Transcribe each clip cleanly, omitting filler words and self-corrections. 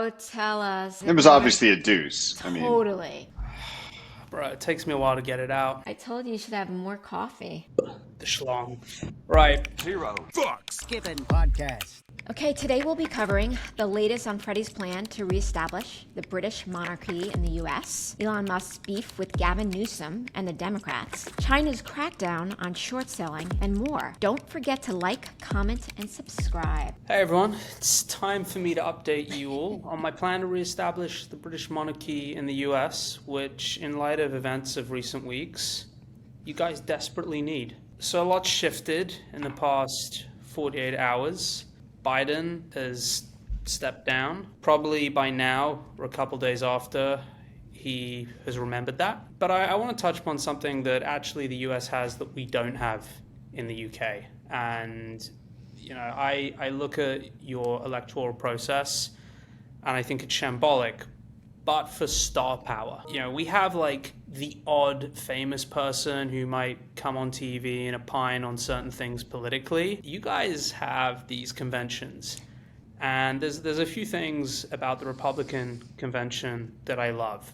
bro. Tell us. It was obviously a deuce. Totally. Bro, it takes me a while to get it out. I told you should have more coffee. The schlong. Right. 0 fucks Given podcast. Okay, today we'll be covering the latest on Freddy's plan to reestablish the British monarchy in the US, Elon Musk's beef with Gavin Newsom and the Democrats, China's crackdown on short selling, and more. Don't forget to like, comment, and subscribe. Hey everyone, it's time for me to update you all on my plan to reestablish the British monarchy in the US, which, in light of events of recent weeks, you guys desperately need. So a lot shifted in the past 48 hours. Biden has stepped down. Probably by now, or a couple days after, he has remembered that. But I want to touch upon something that actually the US has that we don't have in the UK. And, you know, I look at your electoral process and I think it's shambolic, but for star power. You know, we have like the odd famous person who might come on TV and opine on certain things politically. You guys have these conventions, and there's a few things about the Republican convention that I love.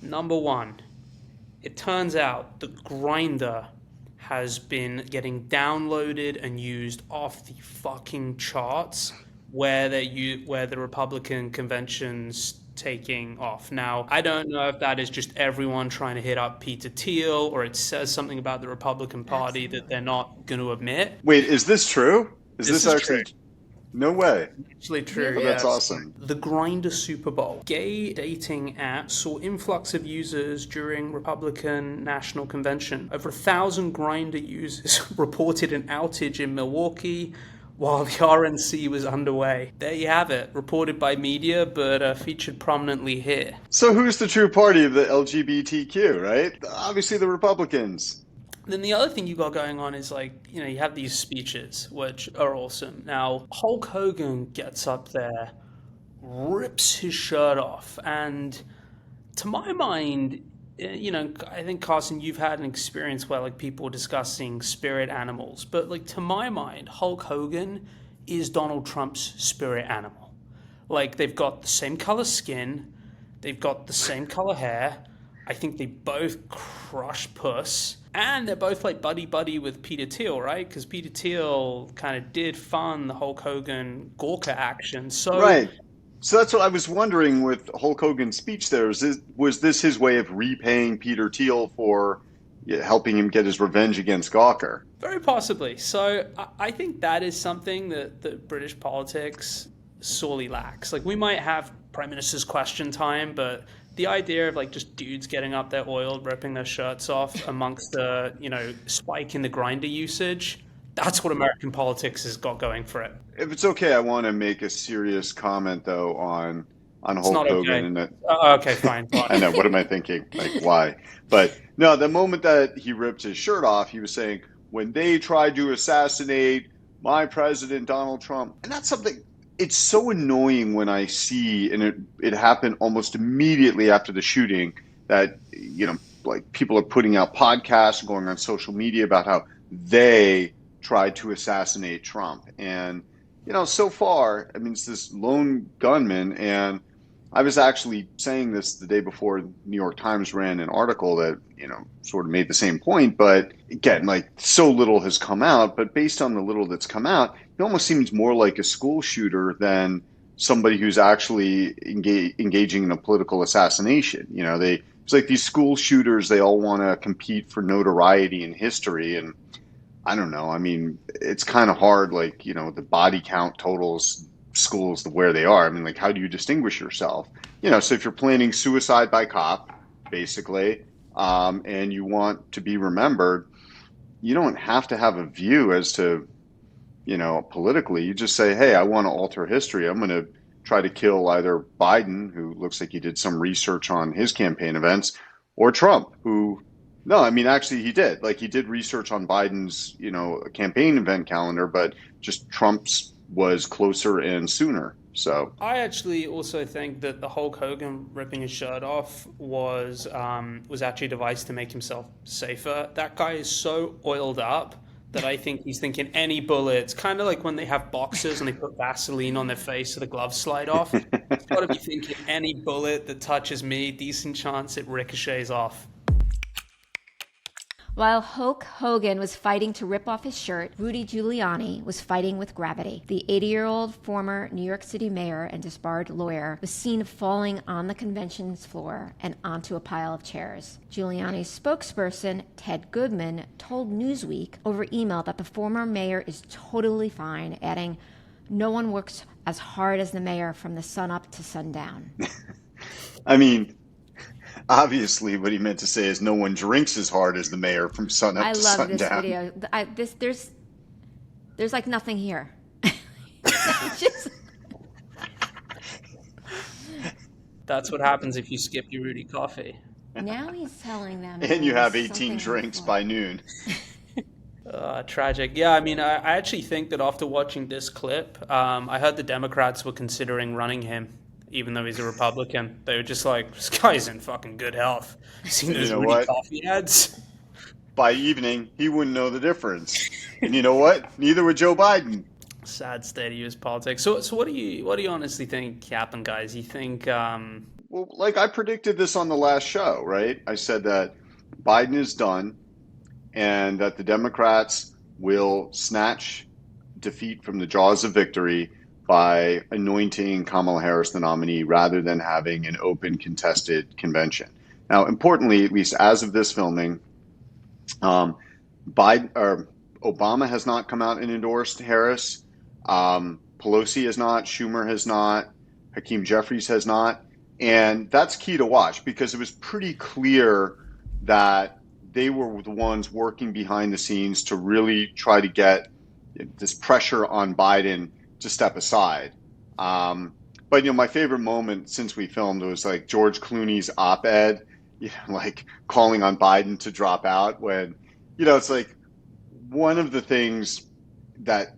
Number one, it turns out that Grindr has been getting downloaded and used off the fucking charts where the Republican conventions taking off. Now, I don't know if that is just everyone trying to hit up Peter Thiel, or it says something about the Republican Party that they're not going to admit. Wait, is this true? Is this actually true. No way. Actually true, Oh, yes. that's awesome. The Grindr Super Bowl. Gay dating app saw influx of users during Republican National Convention. Over 1,000 Grindr users reported an outage in Milwaukee while the RNC was underway. There you have it, reported by media, but featured prominently here. So who's the true party of the LGBTQ, right? Obviously the Republicans. Then the other thing you got going on is, like, you know, you have these speeches, which are awesome. Now, Hulk Hogan gets up there, rips his shirt off, and to my mind, you know, I think, Carson, you've had an experience where, like, people discussing spirit animals, but, like, to my mind, Hulk Hogan is Donald Trump's spirit animal. Like, they've got the same color skin, they've got the same color hair, I think they both crush puss, and they're both, like, buddy-buddy with Peter Thiel, right? Because Peter Thiel kind of did fund the Hulk Hogan Gawker action, so... Right. So that's what I was wondering with Hulk Hogan's speech there. Was this his way of repaying Peter Thiel for helping him get his revenge against Gawker? Very possibly. So I think that is something that British politics sorely lacks. Like, we might have Prime Minister's question time, but the idea of, like, just dudes getting up there oiled, ripping their shirts off amongst the, you know, spike in the Grindr usage, that's what American politics has got going for it. If it's okay, I want to make a serious comment though on Hulk not Hogan. okay. And that, Okay, fine. I know. What am I thinking? Like, why? But no, the moment that he ripped his shirt off, he was saying, when they tried to assassinate my president, Donald Trump. And that's something, it's so annoying when I see, and it happened almost immediately after the shooting, that, you know, like, people are putting out podcasts, going on social media about how they tried to assassinate Trump. And, you know, so far, I mean, it's this lone gunman. And I was actually saying this the day before the New York Times ran an article that, you know, sort of made the same point. But again, like, so little has come out. But based on the little that's come out, it almost seems more like a school shooter than somebody who's actually engaging in a political assassination. You know, it's like these school shooters, they all want to compete for notoriety in history. And I don't know. I mean, it's kind of hard, like, you know, the body count totals schools where they are. I mean, like, how do you distinguish yourself? You know, so if you're planning suicide by cop, basically, and you want to be remembered, you don't have to have a view as to, you know, politically. You just say, hey, I want to alter history. I'm going to try to kill either Biden, who looks like he did some research on his campaign events, or Trump, who... No, I mean, actually, he did. Like, he did research on Biden's, you know, campaign event calendar, but just Trump's was closer and sooner. So I actually also think that the Hulk Hogan ripping his shirt off was actually a device to make himself safer. That guy is so oiled up that I think he's thinking any bullet. It's kind of like when they have boxers and they put Vaseline on their face so the gloves slide off. He's got to be thinking any bullet that touches me, decent chance it ricochets off. While Hulk Hogan was fighting to rip off his shirt, Rudy Giuliani was fighting with gravity. The 80-year-old former New York City mayor and disbarred lawyer was seen falling on the convention's floor and onto a pile of chairs. Giuliani's spokesperson, Ted Goodman, told Newsweek over email that the former mayor is totally fine, adding, "No one works as hard as the mayor from the sun up to sundown." I mean, obviously, what he meant to say is no one drinks as hard as the mayor from sun up to sundown. I love this video. There's like nothing here. Just... That's what happens if you skip your Rudy coffee. Now he's telling them. And you have 18 drinks by noon. Tragic. Yeah, I mean, I actually think that after watching this clip, I heard the Democrats were considering running him. Even though he's a Republican, they were just like, this guy's in fucking good health. You seen those Rudy coffee ads? By evening, he wouldn't know the difference. And you know what? Neither would Joe Biden. Sad state of U.S. politics. So what do you honestly think happened, guys? You think? Well, like I predicted this on the last show, right? I said that Biden is done, and that the Democrats will snatch defeat from the jaws of victory by anointing Kamala Harris the nominee rather than having an open contested convention. Now, importantly, at least as of this filming, Obama has not come out and endorsed Harris. Pelosi has not. Schumer has not. Hakeem Jeffries has not. And that's key to watch because it was pretty clear that they were the ones working behind the scenes to really try to get this pressure on Biden to step aside. But, my favorite moment since we filmed was like George Clooney's op-ed, like calling on Biden to drop out when, it's like one of the things that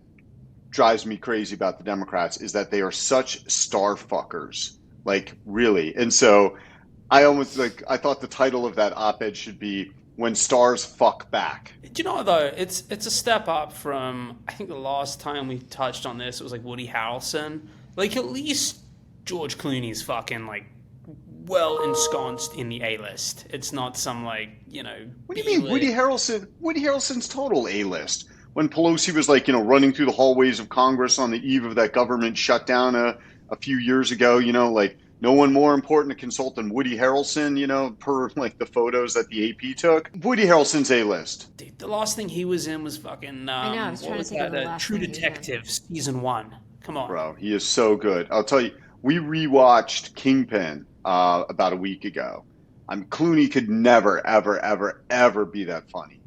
drives me crazy about the Democrats is that they are such star fuckers, like really. And so I thought the title of that op-ed should be "When Stars Fuck Back." Do you know what, though? It's a step up from, I think the last time we touched on this, it was like Woody Harrelson. Like, at least George Clooney's fucking, like, well ensconced in the A-list. It's not some, like, What do you mean, Woody Harrelson? Woody Harrelson's total A-list. When Pelosi was, like, running through the hallways of Congress on the eve of that government shutdown a few years ago, like, no one more important to consult than Woody Harrelson, per like the photos that the AP took. Woody Harrelson's A-list. Dude, the last thing he was in was fucking, I know, I was trying to think of the last True thing Detective, season 1. Come on. Bro, he is so good. I'll tell you, we rewatched Kingpin about a week ago. Clooney could never, ever, ever, ever be that funny.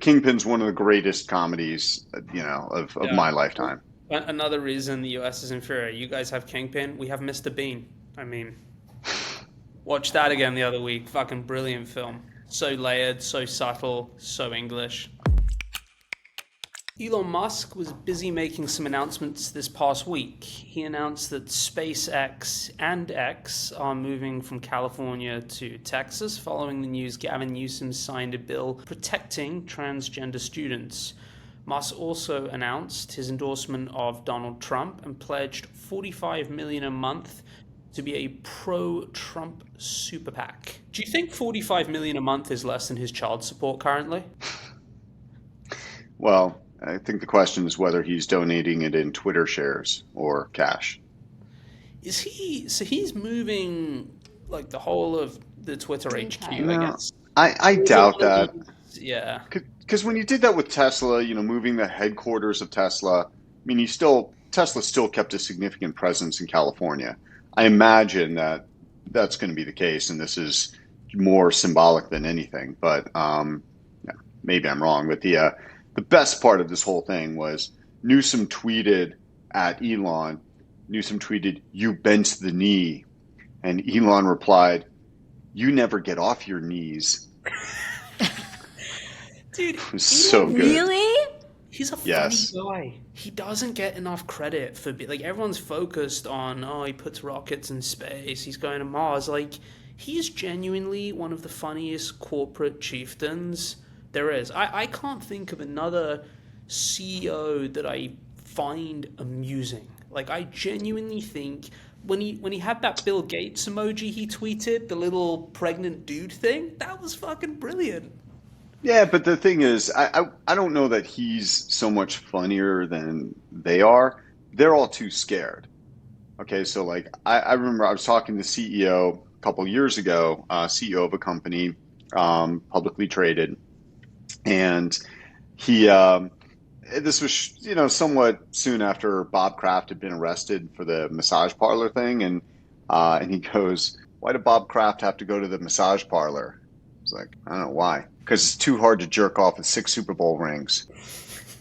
Kingpin's one of the greatest comedies, of my lifetime. Another reason the US is inferior. You guys have Kingpin. We have Mr. Bean. I mean, watch that again the other week. Fucking brilliant film. So layered, so subtle, so English. Elon Musk was busy making some announcements this past week. He announced that SpaceX and X are moving from California to Texas following the news Gavin Newsom signed a bill protecting transgender students. Musk also announced his endorsement of Donald Trump and pledged $45 million a month to be a pro-Trump super PAC. Do you think $45 million a month is less than his child support currently? Well, I think the question is whether he's donating it in Twitter shares or cash. Is he? So he's moving like the whole of the Twitter HQ, I guess. I doubt that. Yeah. Because when you did that with Tesla, moving the headquarters of Tesla, Tesla still kept a significant presence in California. I imagine that that's going to be the case, and this is more symbolic than anything. But maybe I'm wrong. But the best part of this whole thing was Newsom tweeted at Elon. Newsom tweeted, "You bent the knee," and Elon replied, "You never get off your knees." Dude, so good. Really? He's a funny guy. He doesn't get enough credit for everyone's focused on, he puts rockets in space, he's going to Mars. Like, he's genuinely one of the funniest corporate chieftains There is. I can't think of another CEO that I find amusing. Like, I genuinely think when he had that Bill Gates emoji he tweeted, the little pregnant dude thing, that was fucking brilliant. Yeah, but the thing is, I don't know that he's so much funnier than they are. They're all too scared. Okay, so like I remember I was talking to the CEO a couple years ago, CEO of a company, publicly traded, and he this was somewhat soon after Bob Kraft had been arrested for the massage parlor thing, and he goes, "Why did Bob Kraft have to go to the massage parlor?" I was like, "I don't know why, because it's too hard to jerk off with 6 Super Bowl rings."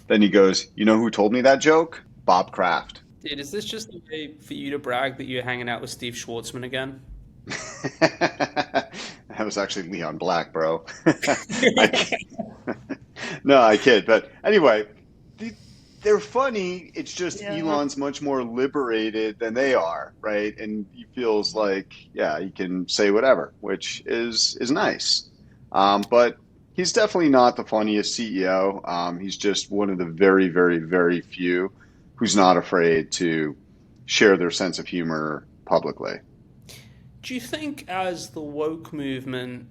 Then he goes, "You know who told me that joke? Bob Kraft." Dude, is this just a way for you to brag that you're hanging out with Steve Schwartzman again? That was actually Leon Black, bro. No, I kid. But anyway, they're funny. It's just Elon's much more liberated than they are, right? And he feels like, yeah, he can say whatever, which is nice. But he's definitely not the funniest CEO. He's just one of the very, very, very few who's not afraid to share their sense of humor publicly. Do you think as the woke movement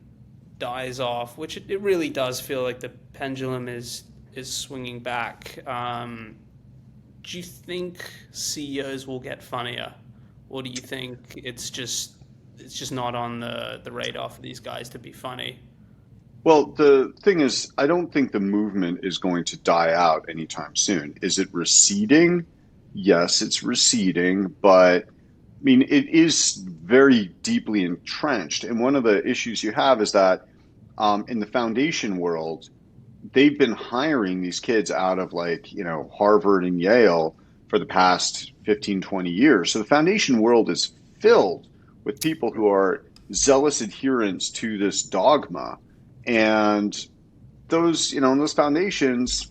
dies off, which it really does feel like the pendulum is swinging back, do you think CEOs will get funnier? Or do you think it's just not on the radar for these guys to be funny? Well, the thing is, I don't think the movement is going to die out anytime soon. Is it receding? Yes, it's receding, but I mean, it is very deeply entrenched. And one of the issues you have is that in the foundation world, they've been hiring these kids out of Harvard and Yale for the past 15, 20 years. So the foundation world is filled with people who are zealous adherents to this dogma. And those foundations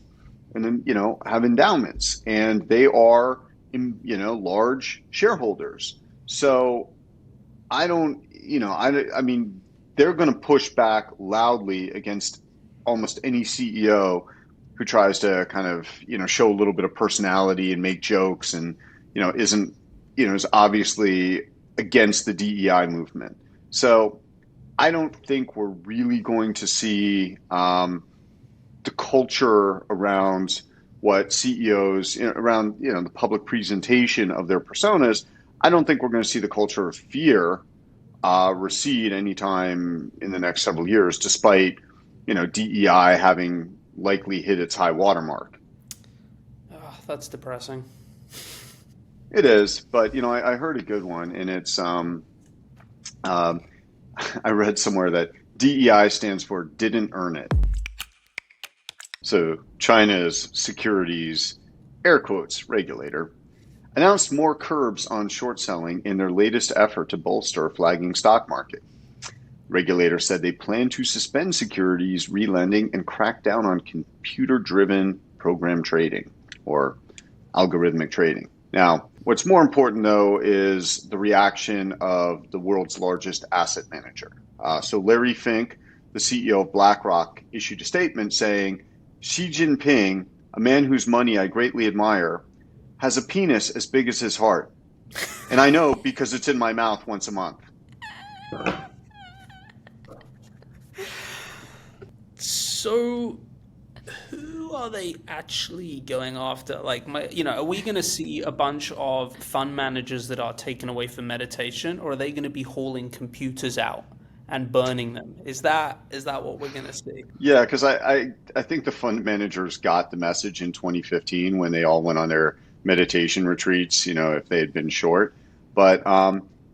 and then, have endowments, and they are, large shareholders. So I don't, I mean, they're going to push back loudly against almost any CEO who tries to kind of, show a little bit of personality and make jokes and, isn't, is obviously against the DEI movement. So I don't think we're really going to see the culture around what CEOs, around the public presentation of their personas. I don't think we're going to see the culture of fear recede anytime in the next several years, despite DEI having likely hit its high watermark. Oh, that's depressing. It is, but I heard a good one, and it's I read somewhere that DEI stands for didn't earn it. So China's securities, air quotes, regulator announced more curbs on short selling in their latest effort to bolster a flagging stock market. Regulator said they plan to suspend securities relending and crack down on computer-driven program trading or algorithmic trading. Now, what's more important, though, is the reaction of the world's largest asset manager. So Larry Fink, the CEO of BlackRock, issued a statement saying, Xi Jinping, a man whose money I greatly admire, has a penis as big as his heart. And I know because it's in my mouth once a month. So who are they actually going after? Are we going to see a bunch of fund managers that are taken away for meditation, or are they going to be hauling computers out and burning them? Is that what we're going to see? Yeah, because I think the fund managers got the message in 2015 when they all went on their meditation retreats, if they had been short. But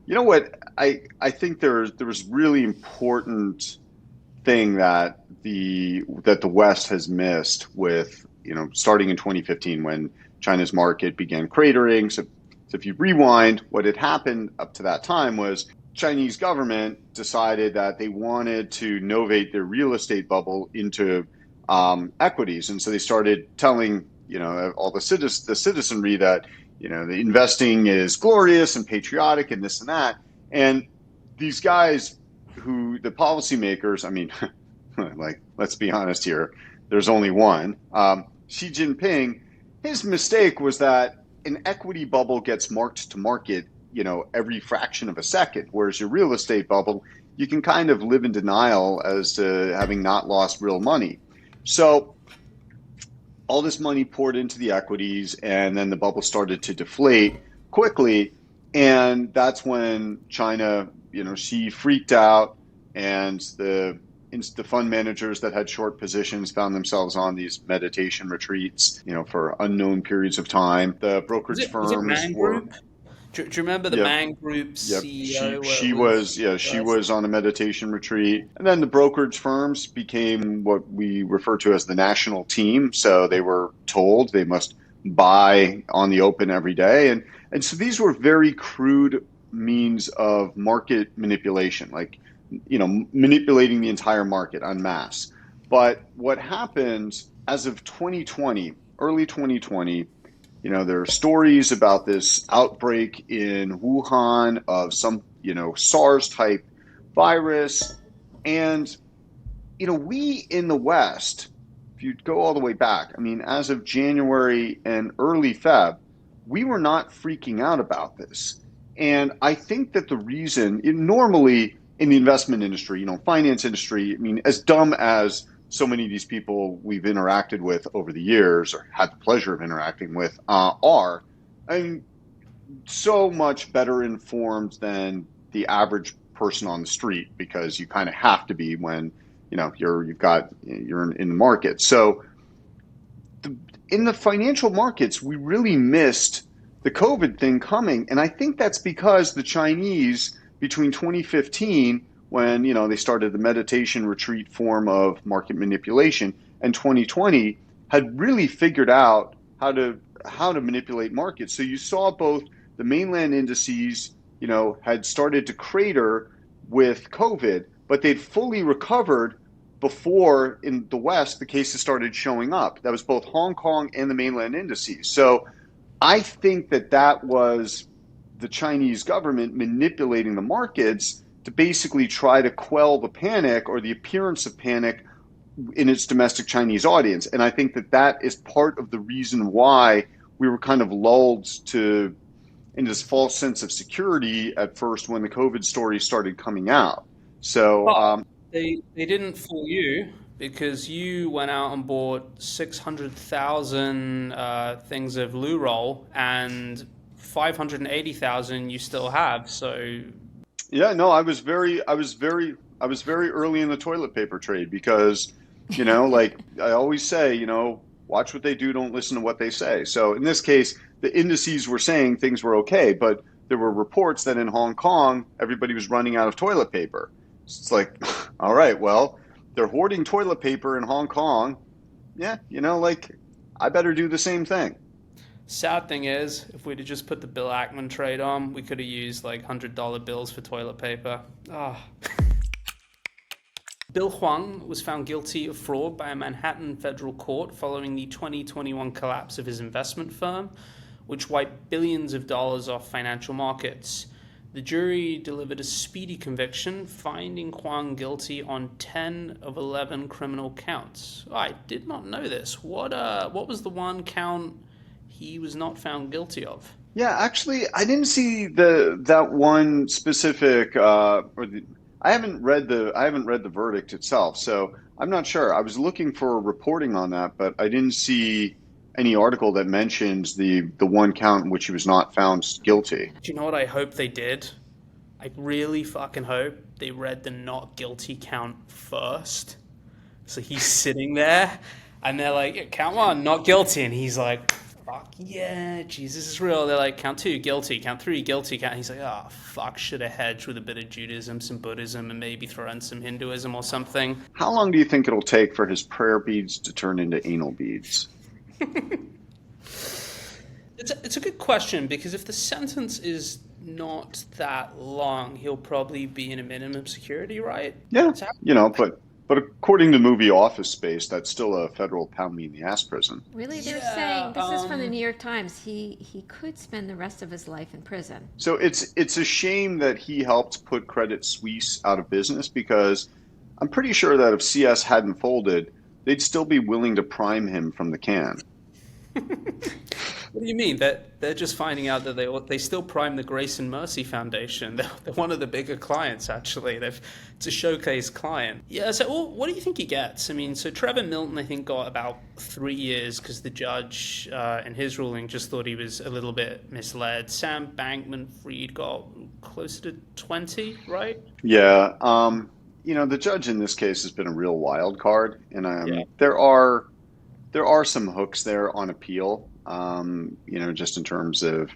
you know what? I think there was really important thing that the West has missed with, starting in 2015 when China's market began cratering. So if you rewind, what had happened up to that time was Chinese government decided that they wanted to novate their real estate bubble into equities. And so they started telling, all the citizenry that, the investing is glorious and patriotic and this and that. And these guys the policymakers, like, let's be honest here, there's only one. Xi Jinping, his mistake was that an equity bubble gets marked to market, every fraction of a second, whereas your real estate bubble, you can kind of live in denial as to having not lost real money. So all this money poured into the equities, and then the bubble started to deflate quickly. And that's when China, she freaked out, and the fund managers that had short positions found themselves on these meditation retreats, for unknown periods of time. The brokerage firms were. Do you remember the Man Group CEO? She was on a meditation retreat. And then the brokerage firms became what we refer to as the national team. So they were told they must buy on the open every day. And so these were very crude means of market manipulation, like, manipulating the entire market en masse. But what happened as of 2020, early 2020, there are stories about this outbreak in Wuhan of some, SARS type virus. And, we in the West, if you go all the way back, as of January and early Feb, we were not freaking out about this. And I think that the reason, normally in the investment industry, finance industry, as dumb as so many of these people we've interacted with over the years, or had the pleasure of interacting with, are, so much better informed than the average person on the street, because you kind of have to be when, you're in the market. So in the financial markets, we really missed the COVID thing coming. And I think that's because the Chinese, between 2015, when they started the meditation retreat form of market manipulation, and 2020, had really figured out how to manipulate markets. So you saw both the mainland indices, had started to crater with COVID, but they'd fully recovered before in the West the cases started showing up. That was both Hong Kong and the mainland indices. So I think that was the Chinese government manipulating the markets to basically try to quell the panic, or the appearance of panic, in its domestic Chinese audience. And I think that is part of the reason why we were kind of lulled into this false sense of security at first when the COVID story started coming out. So they didn't fool you, because you went out and bought 600,000 things of loo roll, and 580,000 you still have. So yeah, no, I was very early in the toilet paper trade, because, like I always say, watch what they do, don't listen to what they say. So in this case, the indices were saying things were okay, but there were reports that in Hong Kong, everybody was running out of toilet paper. So it's like, all right, well, they're hoarding toilet paper in Hong Kong. Yeah, I better do the same thing. Sad thing is, if we'd have just put the Bill Ackman trade on, we could have used like $100 bills for toilet paper. Bill Hwang was found guilty of fraud by a Manhattan federal court following the 2021 collapse of his investment firm, which wiped billions of dollars off financial markets. The jury delivered a speedy conviction, finding Hwang guilty on 10 of 11 criminal counts. I did not know this. What was the one count he was not found guilty of? Yeah, actually, I didn't see that one specific. I haven't read the verdict itself, so I'm not sure. I was looking for reporting on that, but I didn't see any article that mentions the one count in which he was not found guilty. Do you know what I hope they did? I really fucking hope they read the not guilty count first. So he's sitting there, and they're like, yeah, count one, not guilty, and he's like, fuck yeah, Jesus is real. They're like, count two, guilty, count three, guilty, count. He's like, oh, fuck, should have hedged with a bit of Judaism, some Buddhism, and maybe throw in some Hinduism or something. How long do you think it'll take for his prayer beads to turn into anal beads? It's a good question, because if the sentence is not that long, he'll probably be in a minimum security, right? Yeah, but according to the movie Office Space, that's still a federal pound me in the ass prison. Really? They're saying, this is from the New York Times, he could spend the rest of his life in prison. So it's a shame that he helped put Credit Suisse out of business, because I'm pretty sure that if CS hadn't folded, they'd still be willing to prime him from the can. What do you mean? That they're just finding out that they still prime the Grace and Mercy Foundation. They're one of the bigger clients, actually. It's a showcase client. Yeah. So what do you think he gets? I mean, so Trevor Milton, I think, got about 3 years because the judge in his ruling just thought he was a little bit misled. Sam Bankman-Fried got closer to 20, right? Yeah. The judge in this case has been a real wild card, and there are some hooks there on appeal. Just in terms of,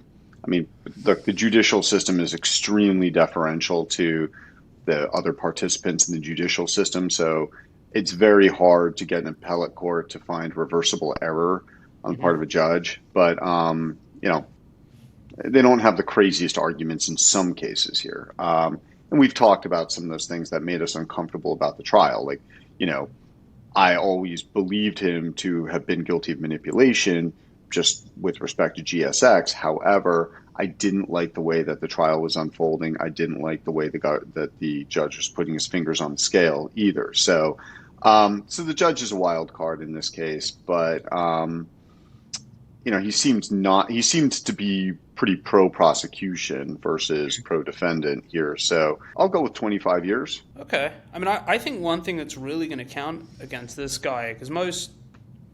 look, the judicial system is extremely deferential to the other participants in the judicial system. So it's very hard to get an appellate court to find reversible error on the part of a judge. But, they don't have the craziest arguments in some cases here. And we've talked about some of those things that made us uncomfortable about the trial. Like, I always believed him to have been guilty of manipulation just with respect to GSX. However, I didn't like the way that the trial was unfolding. I didn't like the way that the judge was putting his fingers on the scale either. So the judge is a wild card in this case, but he seems to be pretty pro-prosecution versus pro-defendant here. So I'll go with 25 years. Okay. I think one thing that's really going to count against this guy, because most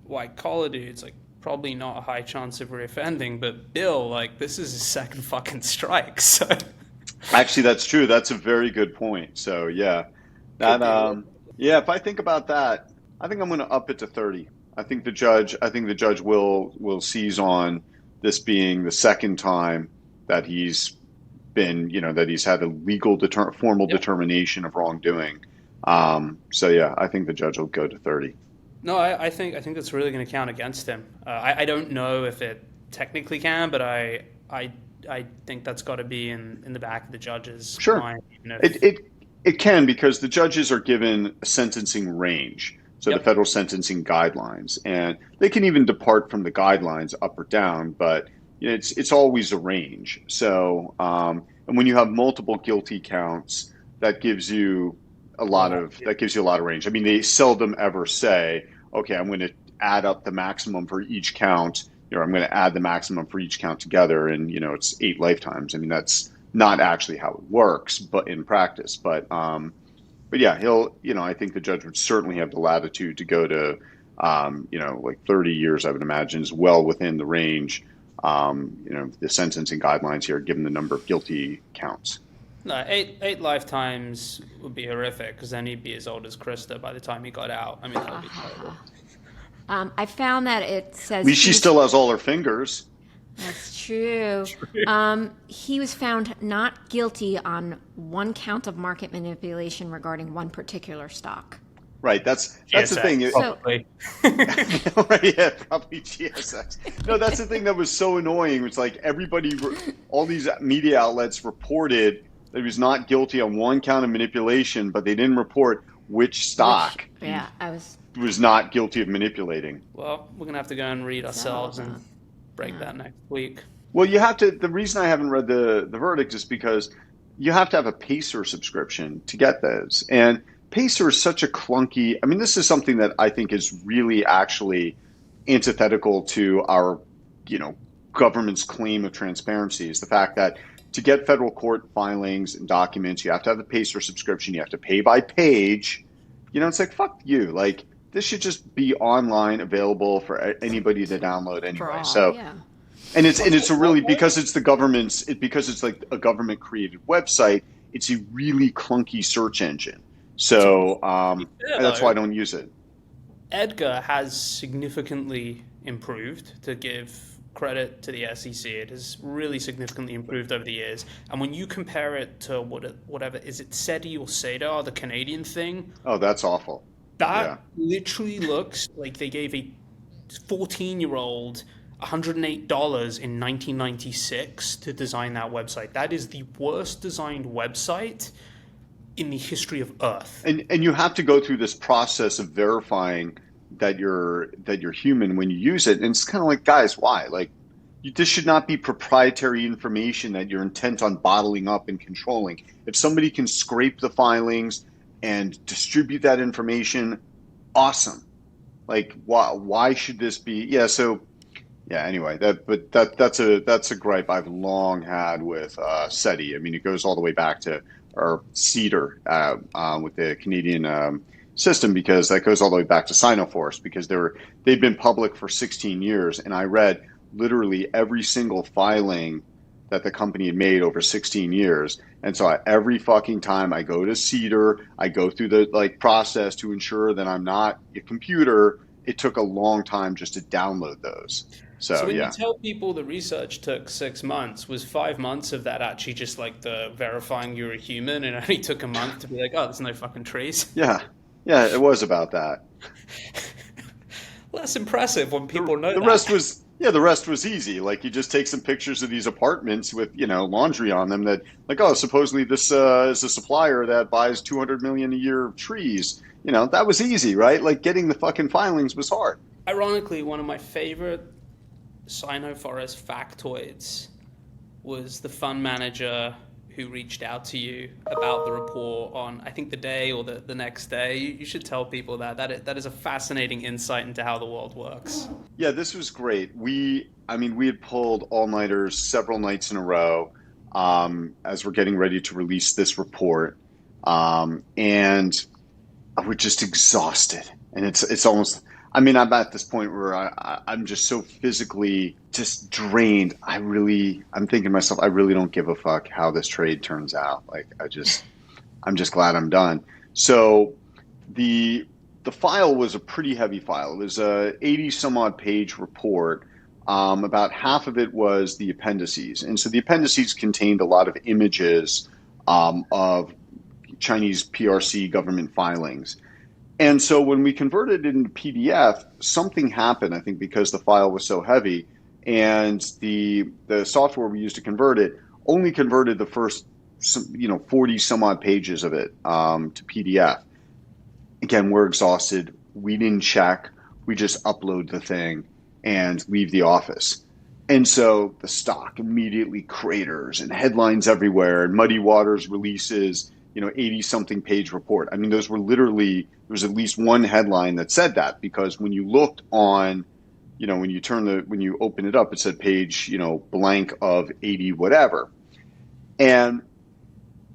white-collar dudes, probably not a high chance of reoffending, but Bill, this is his second fucking strike, so... Actually, that's true. That's a very good point. So, yeah. If I think about that, I think I'm going to up it to 30. I think the judge will seize on this being the second time that he's been, that he's had a legal formal determination of wrongdoing. I think the judge will go to 30. No, I think that's really going to count against him. I don't know if it technically can, but I think that's got to be in the back of the judge's mind. It can, because the judges are given a sentencing range. So the federal sentencing guidelines, and they can even depart from the guidelines up or down, but it's always a range. So, and when you have multiple guilty counts, that gives you a lot of range. They seldom ever say, okay, I'm going to add up the maximum for each count, or I'm going to add the maximum for each count together, and it's 8 lifetimes. That's not actually how it works, but in practice. But yeah, I think the judge would certainly have the latitude to go to, 30 years, I would imagine, is well within the range, the sentencing guidelines here, given the number of guilty counts. No, eight lifetimes would be horrific, because then he'd be as old as Krista by the time he got out. That would be terrible. I found that it says... At least she still has all her fingers. That's true. He was found not guilty on one count of market manipulation regarding one particular stock. Right. That's the thing. Probably. Right, yeah, probably GSX. No, that's the thing that was so annoying. It's all these media outlets reported that he was not guilty on one count of manipulation, but they didn't report which stock was not guilty of manipulating. Well, we're going to have to go and read ourselves and break that next week. Well, you have to. The reason I haven't read the verdict is because you have to have a Pacer subscription to get those. And Pacer is such a clunky. This is something that I think is really actually antithetical to our, government's claim of transparency, is the fact that to get federal court filings and documents, you have to have the Pacer subscription. You have to pay by page. It's fuck you. This should just be online, available for anybody to download anyway. And it's a really, because it's the government's, because it's like a government created website, it's a really clunky search engine. So that's why I don't use it. Edgar has significantly improved, to give credit to the SEC. It has really significantly improved over the years. And when you compare it to whatever, is it SETI or SEDAR, the Canadian thing? Oh, that's awful. That literally looks like they gave a 14-year-old $108 in 1996 to design that website. That is the worst designed website in the history of Earth. And you have to go through this process of verifying that you're human when you use it. And it's kind of like, guys, why? This should not be proprietary information that you're intent on bottling up and controlling. If somebody can scrape the filings and distribute that information, awesome. Like, why should this be? Yeah. So, yeah. Anyway, that's a gripe I've long had with SETI. I mean, it goes all the way back to or CEDAR with the Canadian system, because that goes all the way back to Sinoforce, because they've been public for 16 years, and I read literally every single filing that the company had made over 16 years. And so every fucking time I go to CEDAR, I go through the process to ensure that I'm not a computer. It took a long time just to download those. So when yeah. you tell people the research took 6 months, was 5 months of that actually just like the verifying you're a human, and it only took a month to be like, oh, there's no fucking trees? Yeah, it was about that. Well, that's impressive when people know the that. the rest was easy. Like, you just take some pictures of these apartments with, laundry on them that, like, oh, supposedly this is a supplier that buys 200 million a year of trees. That was easy, right? Like, getting the fucking filings was hard. Ironically, one of my favorite Sinoforest factoids was the fund manager who reached out to you about the report on, I think, the day or the next day. You should tell people that is a fascinating insight into how the world works. Yeah, this was great. We had pulled all-nighters several nights in a row as we're getting ready to release this report. And we're just exhausted. And it's almost, I'm at this point where I'm just so physically just drained. I'm thinking to myself, I really don't give a fuck how this trade turns out. Like, I'm just glad I'm done. So the file was a pretty heavy file. It was a 80 some odd page report. About half of it was the appendices. And so the appendices contained a lot of images of Chinese PRC government filings. And so when we converted it into PDF, something happened, I think, because the file was so heavy, and the software we used to convert it only converted the first 40 some odd pages of it to PDF. Again, we're exhausted. We didn't check. We just upload the thing and leave the office. And so the stock immediately craters, and headlines everywhere, and Muddy Waters releases 80 something page report. I mean, those were literally, there was at least one headline that said that, because when you looked on, when you open it up, it said page, blank of 80 whatever. And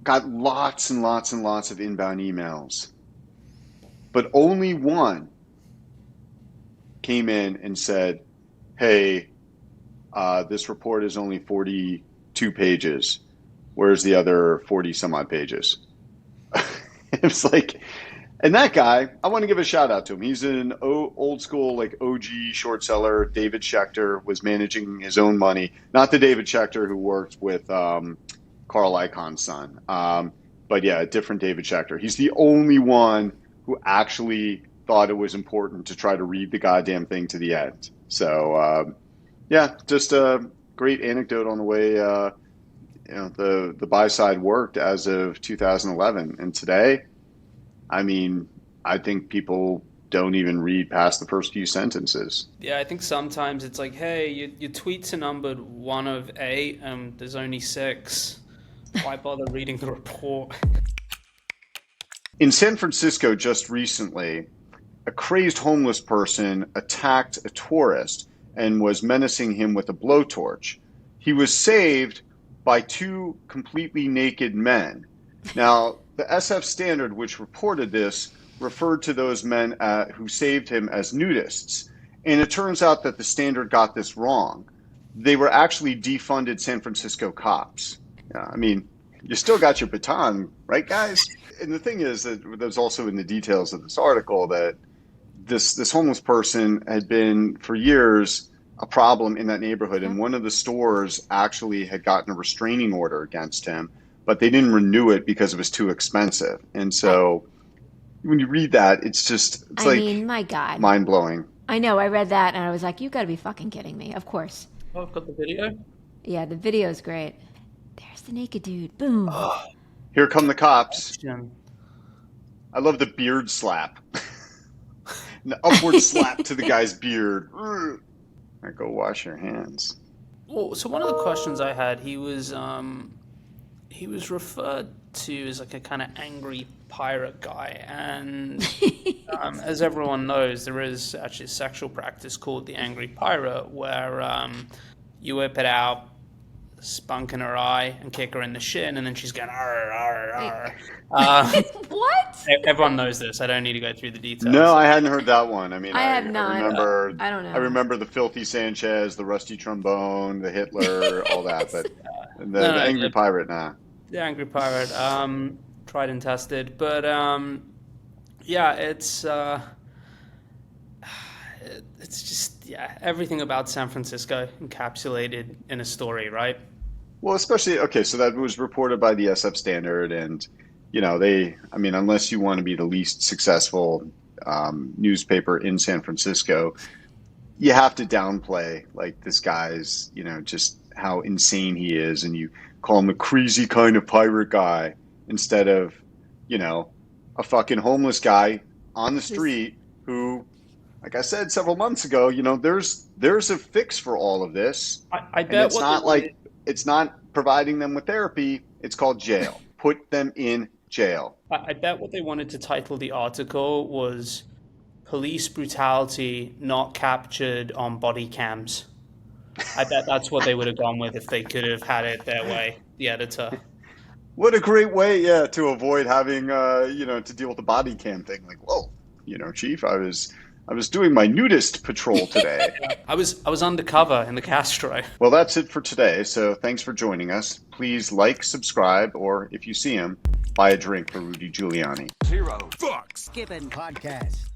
got lots and lots and lots of inbound emails. But only one came in and said, hey, this report is only 42 pages. Where's the other 40 some odd pages? It was like, and that guy, I want to give a shout out to him. He's an old school, like, OG short seller. David Schechter was managing his own money. Not the David Schechter who worked with Carl Icahn's son. But yeah, a different David Schechter. He's the only one who actually thought it was important to try to read the goddamn thing to the end. So, yeah, just a great anecdote on the way the buy side worked as of 2011. And today, I think people don't even read past the first few sentences. Yeah, I think sometimes it's like, hey, your tweets are numbered 1 of 8, and there's only 6. Why bother reading the report? In San Francisco just recently, a crazed homeless person attacked a tourist and was menacing him with a blowtorch. He was saved by 2 completely naked men. Now, the SF Standard, which reported this, referred to those men who saved him as nudists. And it turns out that the Standard got this wrong. They were actually defunded San Francisco cops. You still got your baton, right, guys? And the thing is that there's also in the details of this article that this homeless person had been for years a problem in that neighborhood, and one of the stores actually had gotten a restraining order against him, but they didn't renew it because it was too expensive. And so when you read that, it's my God, mind-blowing. I know, I read that and I was like, you gotta be fucking kidding me. Of course. Oh, I've got the video. Yeah, the video is great. There's the naked dude. Boom. Here come the cops. I love the beard slap. An upward slap to the guy's beard. Go wash your hands. Well, so one of the questions I had, he was referred to as like a kind of angry pirate guy. And as everyone knows, there is actually a sexual practice called the angry pirate, where you whip it out, spunk in her eye, and kick her in the shin, and then she's going, arr, arr, arr. What? Everyone knows this. I don't need to go through the details. No, I hadn't heard that one. I mean, I have not. I don't know. I remember the filthy Sanchez, the rusty trombone, the Hitler, all that. But the angry pirate, nah. The angry pirate, tried and tested. But yeah, it's just everything about San Francisco encapsulated in a story, right? Well, especially, okay, so that was reported by the SF Standard, and, you know, unless you want to be the least successful newspaper in San Francisco, you have to downplay, like, this guy's, you know, just how insane he is, and you call him a crazy kind of pirate guy instead of, you know, a fucking homeless guy on the street who, like I said several months ago, you know, there's a fix for all of this. I bet it's not providing them with therapy. It's called jail. Put them in jail. I bet what they wanted to title the article was "Police Brutality Not Captured on Body Cams." I bet that's what they would have gone with if they could have had it their way, the editor. What a great way, to avoid having, to deal with the body cam thing. Like, whoa, you know, Chief, I was doing my nudist patrol today. I was undercover in the Castro. Well, that's it for today. So thanks for joining us. Please like, subscribe, or if you see him, buy a drink for Rudy Giuliani. Zero fucks given podcast.